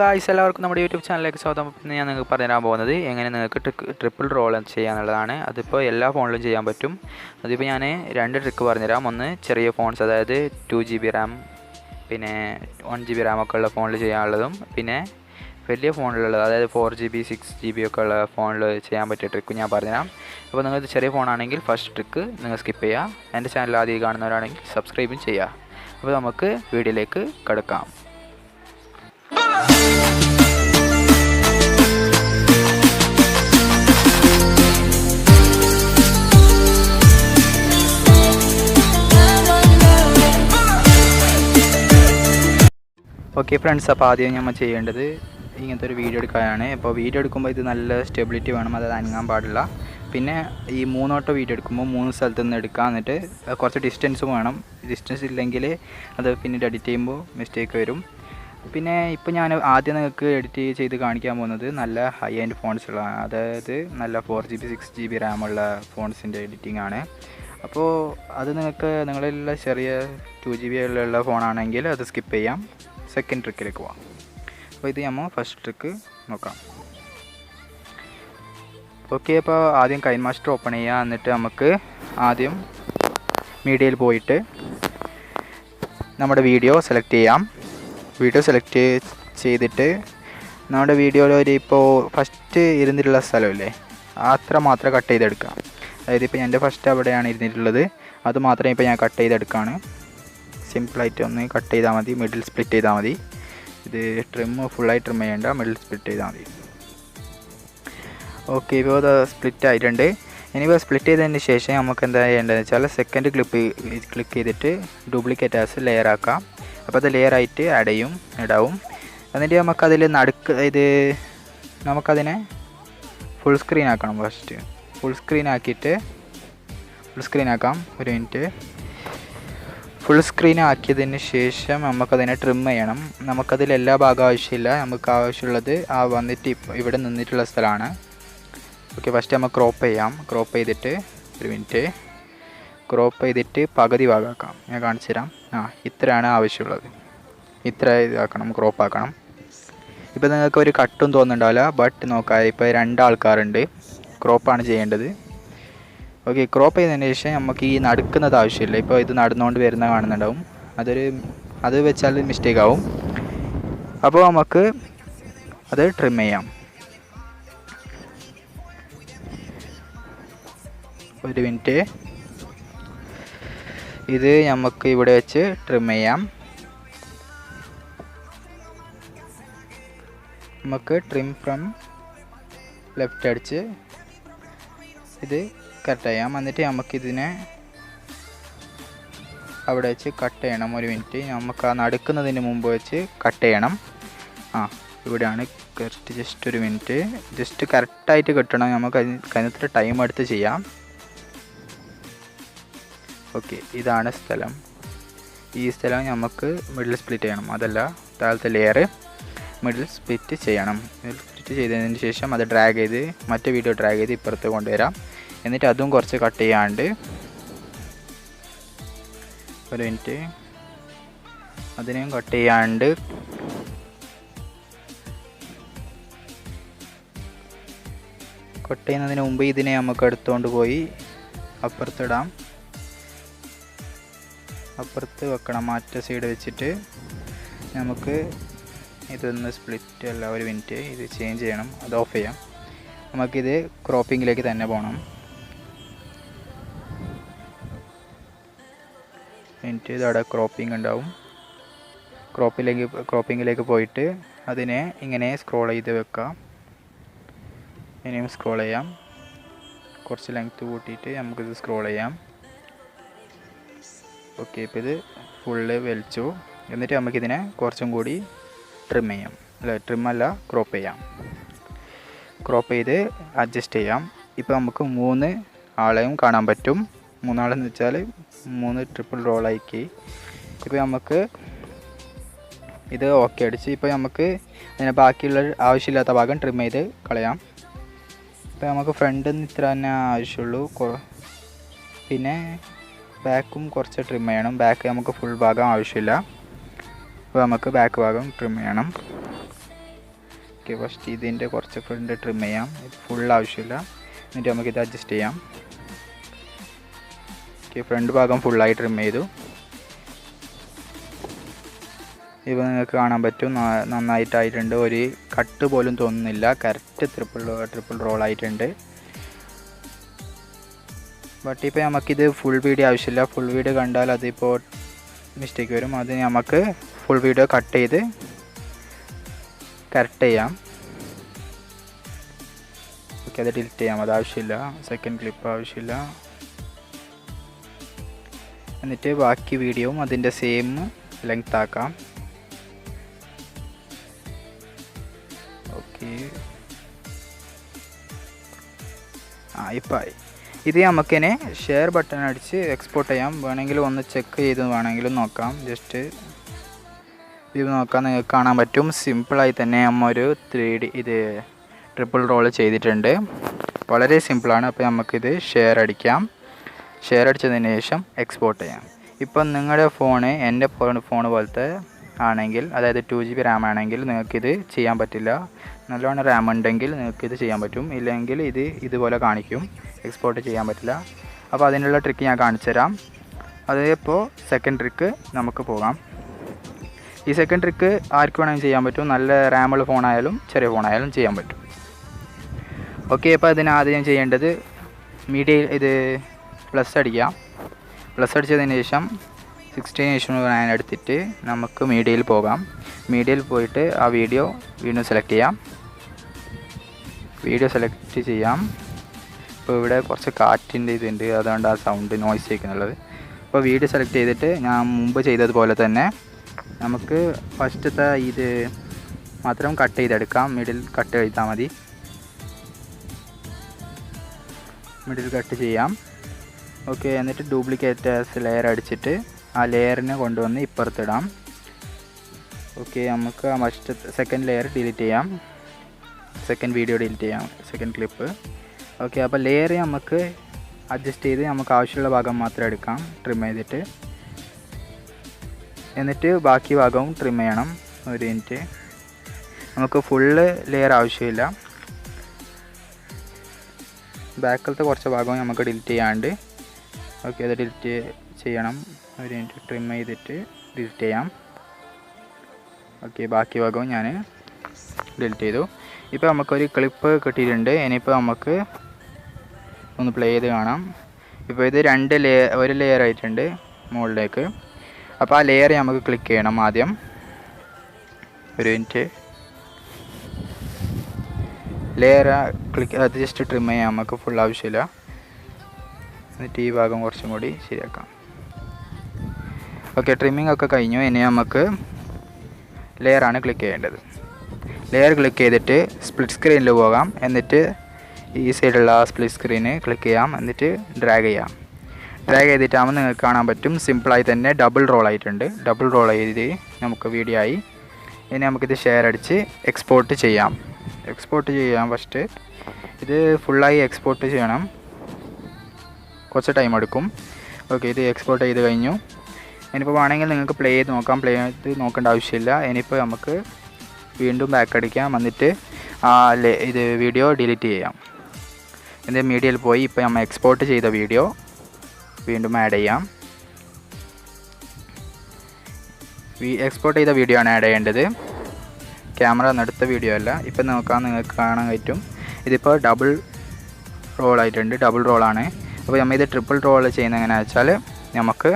Guys, എല്ലാവർക്കും നമ്മുടെ YouTube ചാനലിലേക്ക് സ്വാഗതം. ഇന്ന് ഞാൻ നിങ്ങൾക്ക് പറഞ്ഞുതരാൻ പോകുന്നത് എങ്ങനെ നിങ്ങൾക്ക് ട്രിപ്പിൾ റോൾ ചെയ്യാന്നുള്ളതാണ്. അതിപ്പോൾ എല്ലാ ഫോണിലും ചെയ്യാൻ പറ്റും. അതിപ്പോൾ ഞാൻ 2 ട്രിക്ക് പറഞ്ഞുതരാം. ഒന്ന് ചെറിയ ഫോൺസ്, അതായത് 2 GB റാം പിന്നെ 1 GB റാം ഒക്കെ ഉള്ള ഫോണിൽ ചെയ്യാനുള്ളതും, പിന്നെ വലിയ ഫോണിലുള്ളത്, അതായത് 4 GB 6 GB ഒക്കെ ഉള്ള ഫോണിൽ ചെയ്യാൻ പറ്റിയ ട്രിക്ക് ഞാൻ പറഞ്ഞുതരാം. അപ്പോൾ നിങ്ങൾക്ക് ചെറിയ ഫോണാണെങ്കിൽ ഫസ്റ്റ് ട്രിക്ക് നിങ്ങൾ സ്കിപ്പ് ചെയ്യുക. എൻ്റെ ചാനൽ ആദ്യം കാണുന്നവരാണെങ്കിൽ സബ്സ്ക്രൈബും ചെയ്യുക. അപ്പോൾ നമുക്ക് വീഡിയോയിലേക്ക് കടക്കാം. ഓക്കെ ഫ്രണ്ട്സ്, അപ്പോൾ ആദ്യം നമ്മൾ ചെയ്യേണ്ടത് ഇങ്ങനത്തെ ഒരു വീഡിയോ എടുക്കാനാണ്. അപ്പോൾ വീഡിയോ എടുക്കുമ്പോൾ ഇത് നല്ല സ്റ്റെബിലിറ്റി വേണം, അതായത് അനങ്ങാൻ പാടില്ല. പിന്നെ ഈ 3 വട്ടം വീഡിയോ എടുക്കുമ്പോൾ 3 സ്ഥലത്ത് നിന്ന് എടുക്കുക. എന്നിട്ട് കുറച്ച് ഡിസ്റ്റൻസും വേണം. ഡിസ്റ്റൻസ് ഇല്ലെങ്കിൽ അത് പിന്നീട് എഡിറ്റ് ചെയ്യുമ്പോൾ മിസ്റ്റേക്ക് വരും. പിന്നെ ഇപ്പോൾ ഞാൻ ആദ്യം നിങ്ങൾക്ക് എഡിറ്റ് ചെയ്ത് കാണിക്കാൻ പോകുന്നത് നല്ല ഹൈ എൻഡ് ഫോൺസുള്ള, അതായത് നല്ല 4 GB 6 GB റാമുള്ള ഫോൺസിൻ്റെ എഡിറ്റിംഗ് ആണ്. അപ്പോൾ അത് നിങ്ങളുള്ള ചെറിയ 2 GB ഉള്ള ഫോണാണെങ്കിൽ അത് സ്കിപ്പ് ചെയ്യാം. സെക്കൻഡ് ട്രിക്കിലേക്ക് പോവാം. അപ്പോൾ ഇത് നമ്മൾ ഫസ്റ്റ് ട്രിക്ക് നോക്കാം. ഓക്കെ, അപ്പോൾ ആദ്യം കൈൻമാസ്റ്റർ ഓപ്പൺ ചെയ്യുക. എന്നിട്ട് നമുക്ക് ആദ്യം മീഡിയയിൽ പോയിട്ട് നമ്മുടെ വീഡിയോ സെലക്ട് ചെയ്യാം. വീഡിയോ സെലക്ട് ചെയ്തിട്ട് നമ്മുടെ വീഡിയോയിൽ ഇപ്പോൾ ഫസ്റ്റ് ഇരുന്നിട്ടുള്ള സ്ഥലമില്ലേ, അത്ര മാത്രം കട്ട് ചെയ്തെടുക്കുക. അതായത് ഇപ്പോൾ എൻ്റെ ഫസ്റ്റ് അവിടെയാണ് ഇരുന്നിട്ടുള്ളത്, അത് മാത്രമേ ഇപ്പോൾ ഞാൻ കട്ട് ചെയ്തെടുക്കുകയാണ്. സിമ്പിളായിട്ട് ഒന്ന് കട്ട് ചെയ്താൽ മതി, മിഡിൽ സ്പ്ലിറ്റ് ചെയ്താൽ മതി. ഇത് ഫുള്ളായി ട്രിം ചെയ്യേണ്ട, മിഡിൽ സ്പ്ലിറ്റ് ചെയ്താൽ മതി. ഓക്കെ, ഇപ്പോൾ അത് സ്പ്ലിറ്റ് ആയിട്ടുണ്ട്. ഇനിയിപ്പോൾ സ്പ്ലിറ്റ് ചെയ്തതിന് ശേഷം നമുക്ക് എന്താ ചെയ്യേണ്ടതെന്ന് വെച്ചാൽ സെക്കൻഡ് ക്ലിക്ക് ചെയ്തിട്ട് ഡ്യൂപ്ലിക്കേറ്റ് ആസ് ലെയർ ആക്കാം. അപ്പോൾ അത് ലെയറായിട്ട് ഇടാവും. എന്നിട്ട് നമുക്കതിൽ നമുക്കതിനെ ഫുൾ സ്ക്രീൻ ആക്കണം. ഫസ്റ്റ് ഫുൾ സ്ക്രീൻ ആക്കാം. ഒരു മിനിറ്റ്. ഫുൾ സ്ക്രീൻ ആക്കിയതിന് ശേഷം നമുക്കതിനെ ട്രിം ചെയ്യണം. നമുക്കതിൽ എല്ലാ ഭാഗം ആവശ്യമില്ല. നമുക്ക് ആവശ്യമുള്ളത് വന്നിട്ട് ഇവിടെ നിന്നിട്ടുള്ള സ്ഥലമാണ്. ഓക്കെ, ഫസ്റ്റ് നമുക്ക് ക്രോപ്പ് ചെയ്യാം. ക്രോപ്പ് ചെയ്തിട്ട് ഒരു മിനിറ്റ്, ക്രോപ്പ് ചെയ്തിട്ട് പകുതി ഭാഗമാക്കാം. ഞാൻ കാണിച്ചു തരാം. ഇത്രയാണ് ആവശ്യമുള്ളത്. ഇത്ര ഇതാക്കണം, ക്രോപ്പ് ആക്കണം. ഇപ്പോൾ നിങ്ങൾക്ക് ഒരു കട്ടും തോന്നുന്നുണ്ടാവില്ല, ബട്ട് നോക്കാം. ഇപ്പോൾ 2 ആൾക്കാരുണ്ട്, ക്രോപ്പാണ് ചെയ്യേണ്ടത്. ഓക്കെ, ക്രോപ്പ് ചെയ്തതിന് ശേഷം നമുക്ക് ഈ നടക്കുന്നത് ആവശ്യമില്ല. ഇപ്പോൾ ഇത് നടന്നുകൊണ്ട് വരുന്ന കാണുന്നുണ്ടാവും, അത് വെച്ചാൽ മിസ്റ്റേക്ക് ആവും. അപ്പോൾ നമുക്ക് അത് ട്രിം ചെയ്യാം. ഒരു മിനിറ്റ്, ഇത് നമുക്ക് ഇവിടെ വെച്ച് ട്രിം ചെയ്യാം. നമുക്ക് ട്രിം ഫ്രം ലെഫ്റ്റ് അടിച്ച് ഇത് കട്ട് ചെയ്യാം. എന്നിട്ട് നമുക്കിതിനെ അവിടെ വെച്ച് കട്ട് ചെയ്യണം. ഒരു മിനിറ്റ്, നമുക്ക് നടക്കുന്നതിന് മുമ്പ് വെച്ച് കട്ട് ചെയ്യണം. ഇവിടെയാണ് കറക്റ്റ്. ജസ്റ്റ് ഒരു മിനിറ്റ്, ജസ്റ്റ് കറക്റ്റായിട്ട് കിട്ടണം. നമുക്ക് അതിനത്ര ടൈം എടുത്ത് ചെയ്യാം. ഓക്കെ, ഇതാണ് സ്ഥലം. ഈ സ്ഥലം നമുക്ക് മിഡിൽ സ്പ്ലിറ്റ് ചെയ്യണം. അതല്ല, താഴത്തെ ലെയർ മിഡിൽ സ്പ്ലിറ്റ് ചെയ്യണം. മിഡിൽ സ്പ്ലിറ്റ് ചെയ്തതിന് ശേഷം അത് ഡ്രാഗ് ചെയ്ത് മറ്റേ വീഡിയോ ഡ്രാഗ് ചെയ്ത് ഇപ്പുറത്ത് കൊണ്ടുവരാം. എന്നിട്ട് അതും കുറച്ച് കട്ട് ചെയ്യാണ്ട്, ഒരു മിനിറ്റ്, അതിനെയും കട്ട് ചെയ്യാണ്ട് കട്ട് ചെയ്യുന്നതിന് മുമ്പ് ഇതിനെ നമുക്ക് എടുത്തുകൊണ്ട് പോയി അപ്പുറത്തിടാം. അപ്പുറത്ത് വെക്കണം. മറ്റേ സൈഡ് വെച്ചിട്ട് നമുക്ക് ഇതൊന്ന് സ്പ്ലിറ്റ് അല്ല, ഒരു മിനിറ്റ്, ഇത് ചേഞ്ച് ചെയ്യണം. അത് ഓഫ് ചെയ്യാം. നമുക്കിത് ക്രോപ്പിങ്ങിലേക്ക് തന്നെ പോകണം. മിനിറ്റ്, ഇതവിടെ ക്രോപ്പിംഗ് ഉണ്ടാവും. ക്രോപ്പിങ്ങിലേക്ക് പോയിട്ട് അതിനെ ഇങ്ങനെ സ്ക്രോൾ ചെയ്ത് വെക്കാം. ഇനിയും സ്ക്രോൾ ചെയ്യാം. കുറച്ച് ലെങ്ത്ത് കൂട്ടിയിട്ട് നമുക്കിത് സ്ക്രോൾ ചെയ്യാം. ഓക്കെ, ഇപ്പോൾ ഇത് ഫുള്ള് വലിച്ചു. എന്നിട്ട് നമുക്കിതിനെ കുറച്ചും കൂടി ട്രിം ചെയ്യാം. ക്രോപ്പ് ചെയ്യാം. ക്രോപ്പ് ചെയ്ത് അഡ്ജസ്റ്റ് ചെയ്യാം. ഇപ്പോൾ നമുക്ക് 3 ആളെയും കാണാൻ പറ്റും. 3 ആളെന്ന് വെച്ചാൽ 3 ട്രിപ്പിൾ റോളാക്കി. ഇപ്പോൾ നമുക്ക് ഇത് ഓക്കെ അടിച്ച്, ഇപ്പോൾ നമുക്ക് അതിന് ബാക്കിയുള്ള ആവശ്യമില്ലാത്ത ഭാഗം ട്രിം ചെയ്ത് കളയാം. ഇപ്പോൾ നമുക്ക് ഫ്രണ്ടിൽ നിന്ന് ഇത്ര തന്നെ ആവശ്യമുള്ളൂ. പിന്നെ ബാക്കും കുറച്ച് ട്രിം ചെയ്യണം. ബാക്ക് നമുക്ക് ഫുൾ ഭാഗം ആവശ്യമില്ല. അപ്പോൾ നമുക്ക് ബാക്ക് ഭാഗം ട്രിം ചെയ്യണം. ഓക്കെ, ഫസ്റ്റ് ഇതിൻ്റെ കുറച്ച് ഫ്രണ്ട് ട്രിം ചെയ്യാം. ഇത് ഫുൾ ആവശ്യമില്ല. എന്നിട്ട് നമുക്കിത് അഡ്ജസ്റ്റ് ചെയ്യാം. ഓക്കെ, ഫ്രണ്ട് ഭാഗം ഫുള്ളായി ട്രിം ചെയ്തു. ഇപ്പോൾ നിങ്ങൾക്ക് കാണാൻ പറ്റും നന്നായിട്ടായിട്ടുണ്ട്. ഒരു കട്ട് പോലും തോന്നുന്നില്ല. Correct triple റോളായിട്ടുണ്ട്. ബട്ട് ഇപ്പോൾ നമുക്കിത് ഫുൾ വീഡിയോ ആവശ്യമില്ല. ഫുൾ വീഡിയോ കണ്ടാൽ അതിപ്പോൾ മിസ്റ്റേക്ക് വരും. അത് നമുക്ക് ഫുൾ വീഡിയോ കട്ട് ചെയ്ത് കറക്റ്റ് ചെയ്യാം. ഓക്കെ, അത് ഡിലീറ്റ് ചെയ്യാം. അത് ആവശ്യമില്ല. സെക്കൻഡ് ക്ലിപ്പ് ആവശ്യമില്ല. എന്നിട്ട് ബാക്കി വീഡിയോയും അതിൻ്റെ സെയിം ലെങ്ത് ആക്കാം. ഓക്കെ, ഇപ്പോൾ ഇത് നമുക്കിനെ ഷെയർ ബട്ടൺ അടിച്ച് എക്സ്പോർട്ട് ചെയ്യാം. വേണമെങ്കിൽ ഒന്ന് ചെക്ക് ചെയ്ത് വേണമെങ്കിലും നോക്കാം. ജസ്റ്റ് ഇത് നോക്കാൻ നിങ്ങൾക്ക് കാണാൻ പറ്റും. സിമ്പിളായി തന്നെ നമ്മൾ ഒരു 3D ഇത് ട്രിപ്പിൾ റോൾ ചെയ്തിട്ടുണ്ട്. വളരെ സിമ്പിളാണ്. അപ്പോൾ നമുക്കിത് ഷെയർ അടിക്കാം. ഷെയർ അടിച്ചതിന് ശേഷം എക്സ്പോർട്ട് ചെയ്യാം. ഇപ്പം നിങ്ങളുടെ ഫോണ് എൻ്റെ ഫോൺ പോലത്തെ ആണെങ്കിൽ, അതായത് 2GB റാം ആണെങ്കിൽ നിങ്ങൾക്കിത് ചെയ്യാൻ പറ്റില്ല. നല്ലോണം റാം ഉണ്ടെങ്കിൽ നിങ്ങൾക്കിത് ചെയ്യാൻ പറ്റും. ഇല്ലെങ്കിൽ ഇത് ഇതുപോലെ കാണിക്കും, എക്സ്പോർട്ട് ചെയ്യാൻ പറ്റില്ല. അപ്പോൾ അതിനുള്ള ട്രിക്ക് ഞാൻ കാണിച്ചു തരാം. അതേപ്പോൾ സെക്കൻഡ് ട്രിക്ക് നമുക്ക് പോകാം. ഈ സെക്കൻഡ് ട്രിക്ക് ആർക്ക് വേണമെങ്കിലും ചെയ്യാൻ പറ്റും. നല്ല റാമുള്ള ഫോണായാലും ചെറിയ ഫോണായാലും ചെയ്യാൻ പറ്റും. ഓക്കെ, അപ്പോൾ അതിന് ആദ്യം ചെയ്യേണ്ടത് ഇത് പ്ലസ് അടിക്കാം. പ്ലസ് അടിച്ചതിന് ശേഷം 16:9 എടുത്തിട്ട് നമുക്ക് മീഡിയയിൽ പോകാം. മീഡിയയിൽ പോയിട്ട് ആ വീഡിയോ വീണ്ടും സെലക്ട് ചെയ്യാം. വീഡിയോ സെലക്ട് ചെയ്യാം. ഇപ്പോൾ ഇവിടെ കുറച്ച് കാറ്റിൻ്റെ ഇതുണ്ട്, അതുകൊണ്ട് ആ സൗണ്ട് നോയ്സ് കേൾക്കുന്നുള്ളത്. അപ്പോൾ വീഡിയോ സെലക്ട് ചെയ്തിട്ട് ഞാൻ മുമ്പ് ചെയ്തതുപോലെ തന്നെ നമുക്ക് ഫസ്റ്റത്തെ ഇത് മാത്രം കട്ട് ചെയ്തെടുക്കാം. മിഡിൽ കട്ട് ചെയ്താൽ മതി. മിഡിൽ കട്ട് ചെയ്യാം. ഓക്കെ, എന്നിട്ട് ഡ്യൂപ്ലിക്കേറ്റ് ലെയർ അടിച്ചിട്ട് ആ ലെയറിനെ കൊണ്ടുവന്ന് ഇപ്പുറത്തിടാം. ഓക്കെ, നമുക്ക് ആ സെക്കൻഡ് ലെയർ ഡിലീറ്റ് ചെയ്യാം. സെക്കൻഡ് വീഡിയോ ഡിലീറ്റ് ചെയ്യാം, സെക്കൻഡ് ക്ലിപ്പ്. ഓക്കെ, അപ്പോൾ ലെയർ നമുക്ക് അഡ്ജസ്റ്റ് ചെയ്ത് നമുക്ക് ആവശ്യമുള്ള ഭാഗം മാത്രം എടുക്കാം, ട്രിം ചെയ്തിട്ട്. എന്നിട്ട് ബാക്കി ഭാഗവും ട്രിം ചെയ്യണം. ഒരു മിനിറ്റ്, നമുക്ക് ഫുള്ള് ലെയർ ആവശ്യമില്ല. ബാക്കിലത്തെ കുറച്ച് ഭാഗവും നമുക്ക് ഡിലീറ്റ് ചെയ്യാണ്ട്. ഓക്കെ, അത് ഡിലീറ്റ് ചെയ്യണം. ഒരു മിനിറ്റ്, ട്രിം ചെയ്തിട്ട് ഡിലീറ്റ് ചെയ്യാം. ഓക്കെ, ബാക്കി ഭാഗവും ഞാൻ ഡിലീറ്റ് ചെയ്തു. ഇപ്പോൾ നമുക്കൊരു ക്ലിപ്പ് കിട്ടിയിട്ടുണ്ട്. ഇനിയിപ്പോൾ നമുക്ക് ഒന്ന് പ്ലേ ചെയ്ത് കാണാം. ഇപ്പോൾ ഇത് ഒരു ലെയർ ആയിട്ടുണ്ട് മുകളിലേക്ക്. അപ്പോൾ ആ ലെയർ നമുക്ക് ക്ലിക്ക് ചെയ്യണം ആദ്യം. ഒരു മിനിറ്റ്, ലെയർ ക്ലിക്ക് അത് ജസ്റ്റ് ട്രിം ചെയ്യാം. നമുക്ക് ഫുൾ ആവശ്യമില്ല. എന്നിട്ട് ഈ ഭാഗം കുറച്ചും കൂടി ശരിയാക്കാം. ഓക്കെ, ട്രിമ്മിങ് ഒക്കെ കഴിഞ്ഞു. ഇനി നമുക്ക് ലെയറാണ് ക്ലിക്ക് ചെയ്യേണ്ടത്. ലെയർ ക്ലിക്ക് ചെയ്തിട്ട് സ്പ്ലിറ്റ് സ്ക്രീനിൽ പോകാം. എന്നിട്ട് ഈ സൈഡുള്ള സ്പ്ലിറ്റ് സ്ക്രീന് ക്ലിക്ക് ചെയ്യാം. എന്നിട്ട് ഡ്രാഗ് ചെയ്യാം. ഡ്രാഗ് ചെയ്തിട്ടാകുമ്പോൾ നിങ്ങൾക്ക് കാണാൻ പറ്റും സിമ്പിളായി തന്നെ ഡബിൾ റോൾ ആയിട്ടുണ്ട്. ഡബിൾ റോൾ ചെയ്ത് നമുക്ക് വീഡിയോ ആയി. ഇനി നമുക്കിത് ഷെയർ അടിച്ച് എക്സ്പോർട്ട് ചെയ്യാം. എക്സ്പോർട്ട് ചെയ്യാം. ഫസ്റ്റ് ഇത് ഫുള്ളായി എക്സ്പോർട്ട് ചെയ്യണം, കുറച്ച് ടൈം എടുക്കും. ഓക്കെ, ഇത് എക്സ്പോർട്ട് ചെയ്ത് കഴിഞ്ഞു. ഇനിയിപ്പോൾ വേണമെങ്കിൽ നിങ്ങൾക്ക് പ്ലേ ചെയ്ത് നോക്കാം. പ്ലേ ചെയ്ത് നോക്കേണ്ട ആവശ്യമില്ല. ഇനിയിപ്പോൾ നമുക്ക് വീണ്ടും ബാക്ക് അടിക്കാം. എന്നിട്ട് ഇത് വീഡിയോ ഡിലീറ്റ് ചെയ്യാം. എന്നിട്ട് മീഡിയയിൽ പോയി ഇപ്പോൾ നമ്മൾ എക്സ്പോർട്ട് ചെയ്ത വീഡിയോ വീണ്ടും ആഡ് ചെയ്യാം. എക്സ്പോർട്ട് ചെയ്ത വീഡിയോ ആണ് ആഡ് ചെയ്യേണ്ടത്, ക്യാമറ എടുത്ത വീഡിയോ അല്ല. ഇപ്പം നോക്കാം, നിങ്ങൾക്ക് കാണാൻ പറ്റും ഇതിപ്പോൾ ഡബിൾ റോൾ ആയിട്ടുണ്ട്. ഡബിൾ റോളാണ്. അപ്പോൾ നമ്മൾ ഇത് ട്രിപ്പിൾ റോൾ ചെയ്യുന്നത് എങ്ങനെയാണെന്ന് വെച്ചാൽ നമുക്ക്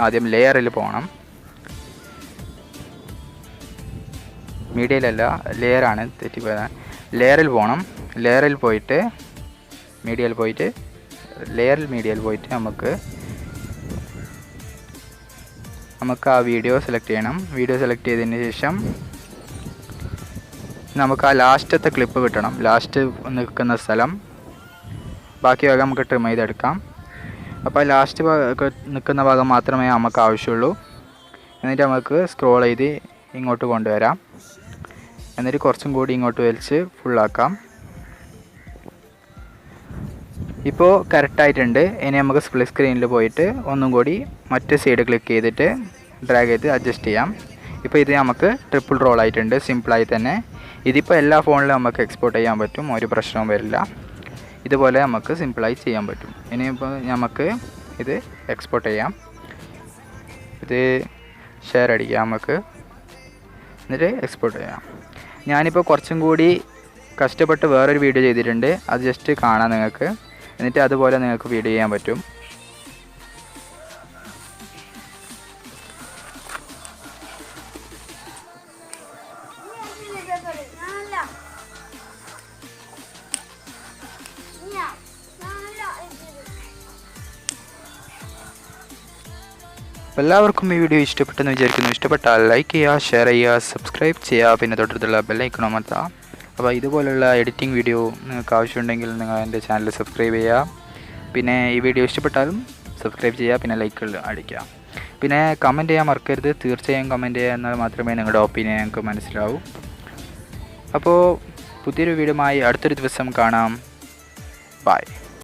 ആദ്യം ലെയറിൽ പോകണം. മീഡിയയിലല്ല, ലെയറാണ്, തെറ്റിപ്പോയത്. ലെയറിൽ പോകണം. ലെയറിൽ പോയിട്ട് മീഡിയയിൽ പോയിട്ട് മീഡിയയിൽ പോയിട്ട് നമുക്ക് ആ വീഡിയോ സെലക്ട് ചെയ്യണം. വീഡിയോ സെലക്ട് ചെയ്തതിന് ശേഷം നമുക്ക് ആ ലാസ്റ്റത്തെ ക്ലിപ്പ് കിട്ടണം. ലാസ്റ്റ് നിൽക്കുന്ന സ്ഥലം ബാക്കി ഭാഗം നമുക്ക് ട്രിം ചെയ്തെടുക്കാം. അപ്പോൾ ലാസ്റ്റ് നിൽക്കുന്ന ഭാഗം മാത്രമേ നമുക്ക് ആവശ്യമുള്ളൂ. എന്നിട്ട് നമുക്ക് സ്ക്രോൾ ചെയ്ത് ഇങ്ങോട്ട് കൊണ്ടുവരാം. എന്നിട്ട് കുറച്ചും കൂടി ഇങ്ങോട്ട് വലിച്ച് ഫുള്ളാക്കാം. ഇപ്പോൾ കറക്റ്റായിട്ടുണ്ട്. ഇനി നമുക്ക് സ്പ്ലിറ്റ് സ്ക്രീനിൽ പോയിട്ട് ഒന്നും കൂടി മറ്റേ സൈഡ് ക്ലിക്ക് ചെയ്തിട്ട് ഡ്രാഗ് ചെയ്ത് അഡ്ജസ്റ്റ് ചെയ്യാം. ഇപ്പോൾ ഇത് നമുക്ക് ട്രിപ്പിൾ റോൾ ആയിട്ടുണ്ട്, സിമ്പിളായി തന്നെ. ഇതിപ്പോൾ എല്ലാ ഫോണിലും നമുക്ക് എക്സ്പോർട്ട് ചെയ്യാൻ പറ്റും, ഒരു പ്രശ്നവും വരില്ല. ഇതുപോലെ നമുക്ക് സിമ്പിളായി ചെയ്യാൻ പറ്റും. ഇനിയിപ്പോൾ നമുക്ക് ഇത് എക്സ്പോർട്ട് ചെയ്യാം. ഇത് ഷെയർ അടിക്കാം നമുക്ക്, എന്നിട്ട് എക്സ്പോർട്ട് ചെയ്യാം. ഞാനിപ്പോൾ കുറച്ചും കൂടി കഷ്ടപ്പെട്ട് വേറൊരു വീഡിയോ ചെയ്തിട്ടുണ്ട്, അത് ജസ്റ്റ് കാണാം നിങ്ങൾക്ക്. എന്നിട്ട് അതുപോലെ നിങ്ങൾക്ക് വീഡിയോ ചെയ്യാൻ പറ്റും. എല്ലാവർക്കും ഈ വീഡിയോ ഇഷ്ടപ്പെട്ടെന്ന് വിചാരിക്കുന്നു. ഇഷ്ടപ്പെട്ടാൽ ലൈക്ക് ചെയ്യുക, ഷെയർ ചെയ്യുക, സബ്സ്ക്രൈബ് ചെയ്യുക, പിന്നെ തൊട്ടടുത്തുള്ള ബെല്ലൈക്കൺ അമർത്തുക. അപ്പോൾ ഇതുപോലുള്ള എഡിറ്റിംഗ് വീഡിയോ നിങ്ങൾക്ക് ആവശ്യമുണ്ടെങ്കിൽ നിങ്ങൾ എൻ്റെ ചാനൽ സബ്സ്ക്രൈബ് ചെയ്യുക. പിന്നെ ഈ വീഡിയോ ഇഷ്ടപ്പെട്ടാലും സബ്സ്ക്രൈബ് ചെയ്യുക, പിന്നെ ലൈക്കുകൾ അടിക്കുക. പിന്നെ കമൻറ്റ് ചെയ്യാൻ മറക്കരുത്, തീർച്ചയായും കമൻറ്റ് ചെയ്യുക, എന്നാൽ മാത്രമേ നിങ്ങളുടെ ഒപ്പീനിയൻ ഞങ്ങൾക്ക് മനസ്സിലാവൂ. അപ്പോൾ പുതിയൊരു വീഡിയോയുമായി അടുത്തൊരു ദിവസം കാണാം. ബൈ.